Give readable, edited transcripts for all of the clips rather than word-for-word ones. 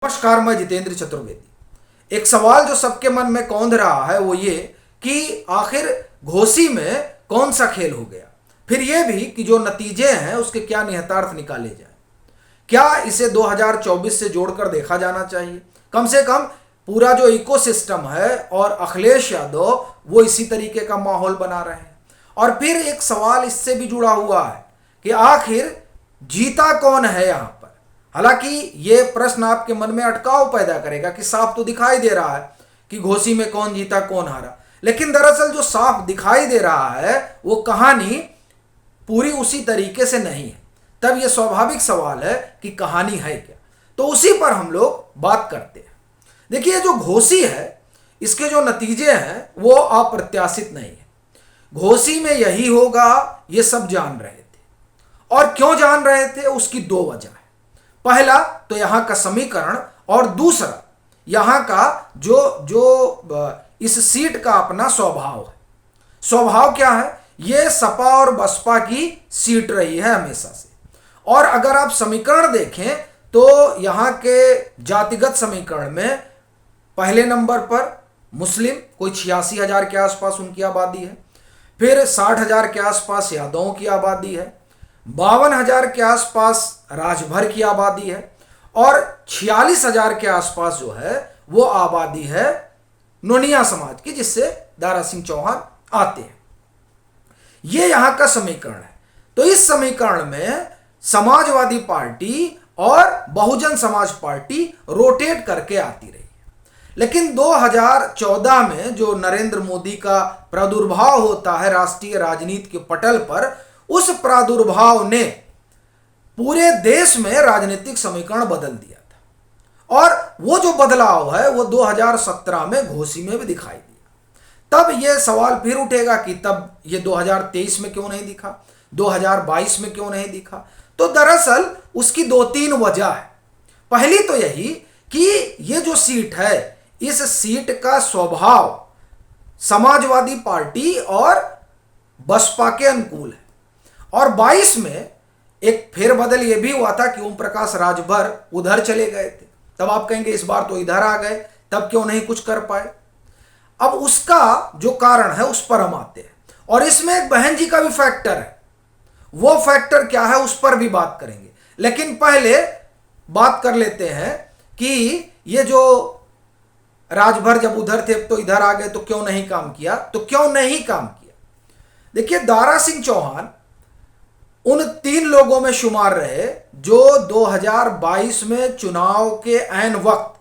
नमस्कार, मैं जितेंद्र चतुर्वेदी। एक सवाल जो सबके मन में कौंध रहा है वो ये कि आखिर घोसी में कौन सा खेल हो गया, फिर ये भी कि जो नतीजे हैं उसके क्या निहितार्थ निकाले जाए। क्या इसे 2024 से जोड़कर देखा जाना चाहिए? कम से कम पूरा जो इकोसिस्टम है और अखिलेश यादव वो इसी तरीके का माहौल बना रहे हैं। और फिर एक सवाल इससे भी जुड़ा हुआ है कि आखिर जीता कौन है यहां पर। हालांकि ये प्रश्न आपके मन में अटकाव पैदा करेगा कि साफ तो दिखाई दे रहा है कि घोसी में कौन जीता कौन हारा, लेकिन दरअसल जो साफ दिखाई दे रहा है वो कहानी पूरी उसी तरीके से नहीं है। तब ये स्वाभाविक सवाल है कि कहानी है क्या, तो उसी पर हम लोग बात करते हैं। देखिए, जो घोसी है इसके जो नतीजे हैं वो अप्रत्याशित नहीं है। घोसी में यही होगा ये सब जान रहे थे, और क्यों जान रहे थे उसकी दो वजह है। पहला तो यहां का समीकरण, और दूसरा यहां का जो इस सीट का अपना स्वभाव है। स्वभाव क्या है? ये सपा और बसपा की सीट रही है हमेशा से। और अगर आप समीकरण देखें तो यहां के जातिगत समीकरण में पहले नंबर पर मुस्लिम, कोई 86,000 के आसपास उनकी आबादी है। फिर 60,000 के आसपास यादवों की आबादी है। 52,000 के आसपास राजभर की आबादी है। और 46,000 के आसपास जो है वो आबादी है नोनिया समाज की, जिससे दारा सिंह चौहान आते हैं। ये यहां का समीकरण है। तो इस समीकरण में समाजवादी पार्टी और बहुजन समाज पार्टी रोटेट करके आती रही है। लेकिन 2014 में जो नरेंद्र मोदी का प्रादुर्भाव होता है राष्ट्रीय राजनीति के पटल पर, उस प्रादुर्भाव ने पूरे देश में राजनीतिक समीकरण बदल दिया था। और वो जो बदलाव है वो 2017 में घोसी में भी दिखाई दिया। तब ये सवाल फिर उठेगा कि तब ये 2023 में क्यों नहीं दिखा, 2022 में क्यों नहीं दिखा। तो दरअसल उसकी दो तीन वजह है। पहली तो यही कि ये जो सीट है, इस सीट का स्वभाव समाजवादी पार्टी और बसपा के अनुकूल है। और 22 में एक फेरबदल यह भी हुआ था कि ओम प्रकाश राजभर उधर चले गए थे। तब आप कहेंगे इस बार तो इधर आ गए, तब क्यों नहीं कुछ कर पाए। अब उसका जो कारण है उस पर हम आते हैं, और इसमें एक बहन जी का भी फैक्टर है। वो फैक्टर क्या है उस पर भी बात करेंगे, लेकिन पहले बात कर लेते हैं कि ये जो राजभर जब उधर थे तो इधर आ गए, तो क्यों नहीं काम किया, तो क्यों नहीं काम किया। देखिए, दारा सिंह चौहान उन 3 लोगों में शुमार रहे जो 2022 में चुनाव के ऐन वक्त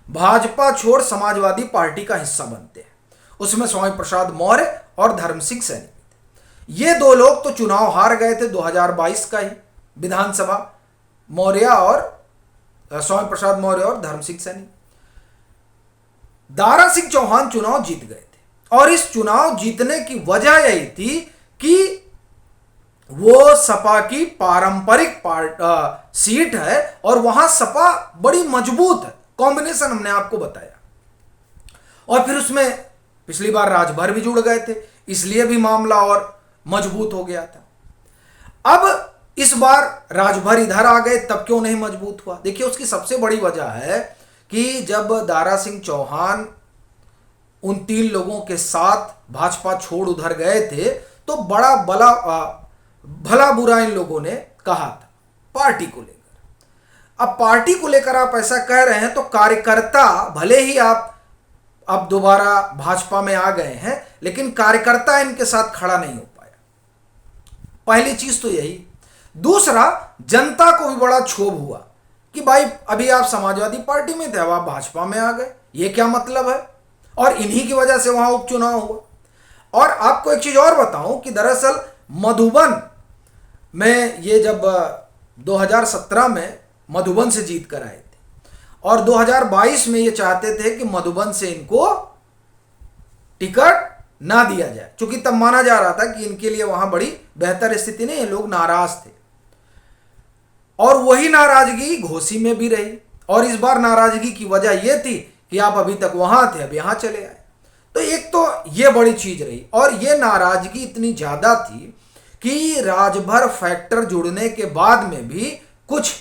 भाजपा छोड़ समाजवादी पार्टी का हिस्सा बनते हैं। उसमें स्वामी प्रसाद मौर्य और धर्म सिंह सैनी थे। ये 2 लोग तो चुनाव हार गए थे 2022 का ही विधानसभा, मौर्य और स्वामी प्रसाद मौर्य और धर्म सिंह सैनी। दारा सिंह चौहान चुनाव जीत गए थे, और इस चुनाव जीतने की वजह यही थी कि वो सपा की पारंपरिक सीट है और वहां सपा बड़ी मजबूत है। कॉम्बिनेशन हमने आपको बताया। और फिर उसमें पिछली बार राजभर भी जुड़ गए थे, इसलिए भी मामला और मजबूत हो गया था। अब इस बार राजभर इधर आ गए, तब क्यों नहीं मजबूत हुआ? देखिए, उसकी सबसे बड़ी वजह है कि जब दारा सिंह चौहान उन 3 लोगों के साथ भाजपा छोड़ उधर गए थे तो बड़ा भला बुरा इन लोगों ने कहा था पार्टी को लेकर। अब पार्टी को लेकर आप ऐसा कह रहे हैं तो कार्यकर्ता, भले ही आप अब दोबारा भाजपा में आ गए हैं, लेकिन कार्यकर्ता इनके साथ खड़ा नहीं हो पाया। पहली चीज तो यही। दूसरा, जनता को भी बड़ा क्षोभ हुआ कि भाई अभी आप समाजवादी पार्टी में थे, अब आप भाजपा में आ गए, ये क्या मतलब है। और इन्हीं की वजह से वहां उपचुनाव हुआ। और आपको एक चीज और बताऊं कि दरअसल मधुबन में ये जब 2017 में मधुबन से जीत कर आए थे, और 2022 में ये चाहते थे कि मधुबन से इनको टिकट ना दिया जाए, क्योंकि तब माना जा रहा था कि इनके लिए वहां बड़ी बेहतर स्थिति नहीं है, लोग नाराज थे। और वही नाराजगी घोसी में भी रही। और इस बार नाराजगी की वजह यह थी कि आप अभी तक वहां थे, अब यहां चले आए। तो एक तो यह बड़ी चीज रही, और यह नाराजगी इतनी ज्यादा थी कि राजभर फैक्टर जुड़ने के बाद में भी कुछ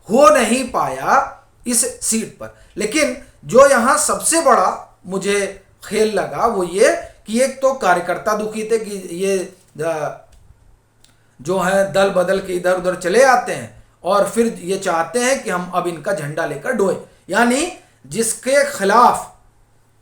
हो नहीं पाया इस सीट पर। लेकिन जो यहाँ सबसे बड़ा मुझे खेल लगा वो ये कि एक तो कार्यकर्ता दुखी थे कि ये जो है दल बदल के इधर उधर चले आते हैं और फिर ये चाहते हैं कि हम अब इनका झंडा लेकर डोए, यानी जिसके खिलाफ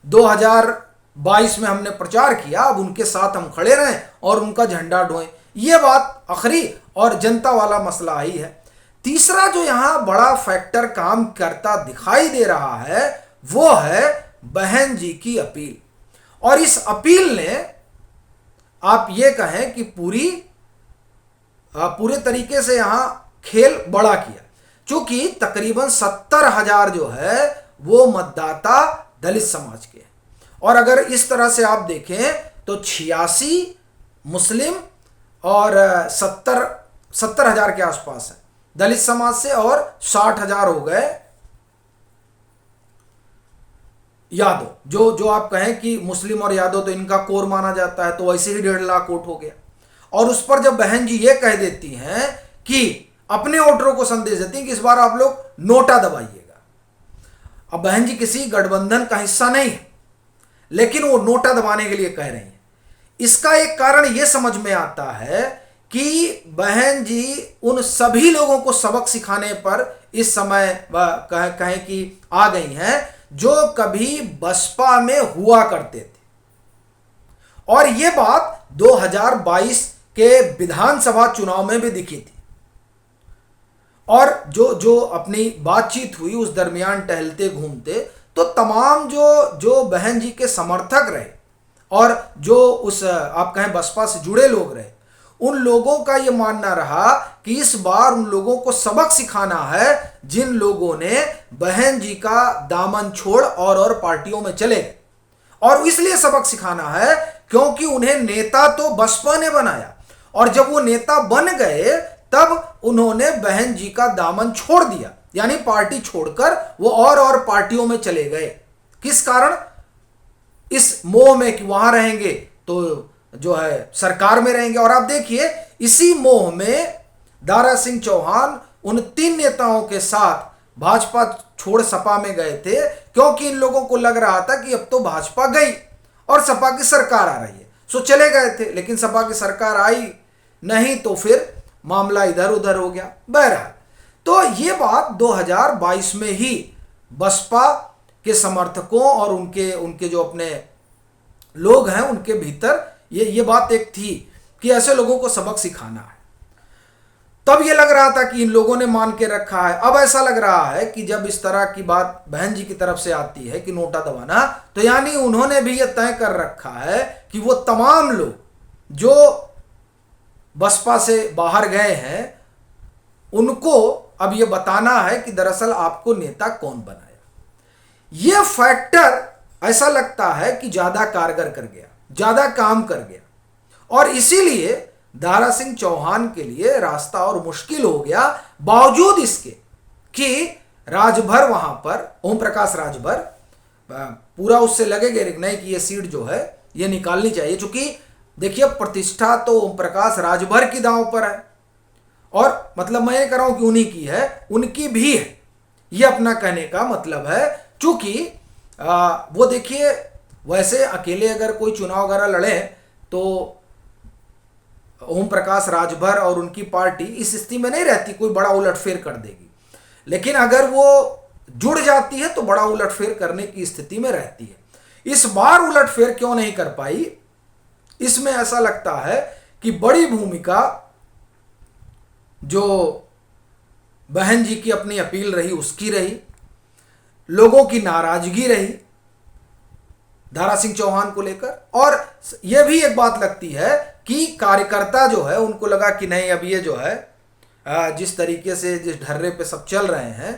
2022 में हमने प्रचार किया अब उनके साथ हम खड़े रहें और उनका झंडा डोएं। ये बात आखिरी और जनता वाला मसला ही है। तीसरा जो यहाँ बड़ा फैक्टर काम करता दिखाई दे रहा है वो है बहन जी की अपील। और इस अपील ने आप ये कहें कि पूरे तरीके से यहाँ खेल बड़ा किया, क्योंकि तकरीबन 70,000 जो है वो मतदाता दलित समाज के हैं। और अगर इस तरह से आप देखें तो 86 मुस्लिम और 70,000 के आसपास है दलित समाज से और 60,000 हो गए यादव। जो आप कहें कि मुस्लिम और यादव तो इनका कोर माना जाता है, तो वैसे ही 1.5 लाख वोट हो गया। और उस पर जब बहन जी ये कह देती हैं कि अपने वोटरों को संदेश देती हैं कि इस बार आप लोग नोटा दबाइएगा। अब बहन जी किसी गठबंधन का हिस्सा नहीं है, लेकिन वो नोटा दबाने के लिए कह रही हैं। इसका एक कारण यह समझ में आता है कि बहन जी उन सभी लोगों को सबक सिखाने पर इस समय कहें कि आ गई हैं जो कभी बसपा में हुआ करते थे। और यह बात 2022 के विधानसभा चुनाव में भी दिखी थी। और जो अपनी बातचीत हुई उस दरमियान टहलते घूमते तो तमाम जो बहन जी के समर्थक रहे और जो उस आप कहें बसपा से जुड़े लोग रहे, उन लोगों का ये मानना रहा कि इस बार उन लोगों को सबक सिखाना है जिन लोगों ने बहन जी का दामन छोड़ और पार्टियों में चले गए। और इसलिए सबक सिखाना है क्योंकि उन्हें नेता तो बसपा ने बनाया, और जब वो नेता बन गए तब उन्होंने बहन जी का दामन छोड़ दिया, यानी पार्टी छोड़कर वो और पार्टियों में चले गए। किस कारण? इस मोह में कि वहां रहेंगे तो जो है सरकार में रहेंगे। और आप देखिए इसी मोह में दारा सिंह चौहान उन 3 नेताओं के साथ भाजपा छोड़ सपा में गए थे, क्योंकि इन लोगों को लग रहा था कि अब तो भाजपा गई और सपा की सरकार आ रही है, सो चले गए थे। लेकिन सपा की सरकार आई नहीं तो फिर मामला इधर उधर हो गया। बहरहाल तो ये बात 2022 में ही बसपा के समर्थकों और उनके जो अपने लोग हैं उनके भीतर ये बात एक थी कि ऐसे लोगों को सबक सिखाना है। तब ये लग रहा था कि इन लोगों ने मान के रखा है। अब ऐसा लग रहा है कि जब इस तरह की बात बहन जी की तरफ से आती है कि नोटा दबाना, तो यानी उन्होंने भी ये तय कर रखा है कि वो तमाम लोग जो बसपा से बाहर गए हैं उनको अब ये बताना है कि दरअसल आपको नेता कौन बनाया। ये फैक्टर ऐसा लगता है कि ज्यादा कारगर कर गया, ज्यादा काम कर गया, और इसीलिए दारा सिंह चौहान के लिए रास्ता और मुश्किल हो गया, बावजूद इसके कि राजभर वहां पर ओम प्रकाश राजभर पूरा उससे लगेगा नहीं कि ये सीट जो है ये निकालनी चाहिए। चूंकि देखिए प्रतिष्ठा तो ओम प्रकाश राजभर की दांव पर है, और मतलब मैं ये कह रहा हूं कि उन्हीं की है, उनकी भी है, ये अपना कहने का मतलब है। चूंकि वो देखिए वैसे अकेले अगर कोई चुनाव वगैरह लड़े तो ओम प्रकाश राजभर और उनकी पार्टी इस स्थिति में नहीं रहती, कोई बड़ा उलटफेर कर देगी। लेकिन अगर वो जुड़ जाती है तो बड़ा उलटफेर करने की स्थिति में रहती है। इस बार उलटफेर क्यों नहीं कर पाई, इसमें ऐसा लगता है कि बड़ी भूमिका जो बहन जी की अपनी अपील रही उसकी रही, लोगों की नाराजगी रही दारा सिंह चौहान को लेकर, और यह भी एक बात लगती है कि कार्यकर्ता जो है उनको लगा कि नहीं अब ये जो है जिस तरीके से जिस ढर्रे पे सब चल रहे हैं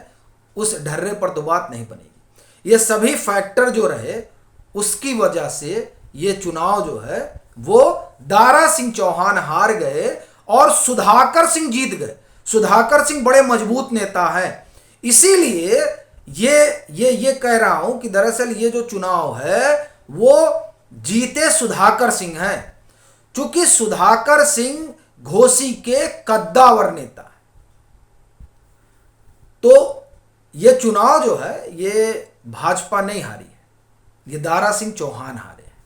उस ढर्रे पर तो बात नहीं बनेगी। ये सभी फैक्टर जो रहे उसकी वजह से ये चुनाव जो है वो दारा सिंह चौहान हार गए और सुधाकर सिंह जीत गए। सुधाकर सिंह बड़े मजबूत नेता हैं, इसीलिए ये कह रहा हूं कि दरअसल ये जो चुनाव है वो जीते सुधाकर सिंह हैं, क्योंकि सुधाकर सिंह घोसी के कद्दावर नेता है। तो ये चुनाव जो है ये भाजपा नहीं हारी है, ये दारा सिंह चौहान हारे हैं।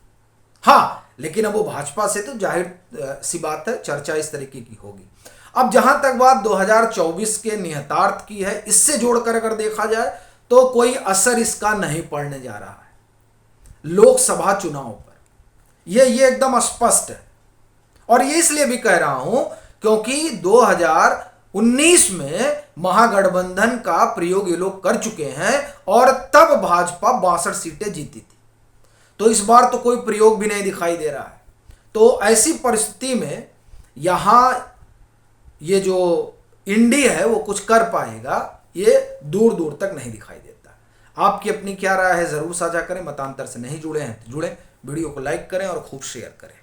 हाँ, लेकिन अब वो भाजपा से तो जाहिर सी बात है चर्चा इस तरीके की होगी। अब जहां तक बात 2024 के निहितार्थ की है, इससे जोड़कर अगर देखा जाए तो कोई असर इसका नहीं पड़ने जा रहा है लोकसभा चुनाव पर, ये एकदम स्पष्ट है। और ये इसलिए भी कह रहा हूं क्योंकि 2019 में महागठबंधन का प्रयोग ये लोग कर चुके हैं और तब भाजपा 62 सीटें जीती थी, तो इस बार तो कोई प्रयोग भी नहीं दिखाई दे रहा है। तो ऐसी परिस्थिति में यहां ये जो इंडी है वो कुछ कर पाएगा, ये दूर दूर तक नहीं दिखाई देता। आपकी अपनी क्या राय है जरूर साझा करें। मतांतर से नहीं जुड़े हैं तो जुड़ें, वीडियो को लाइक करें और खूब शेयर करें।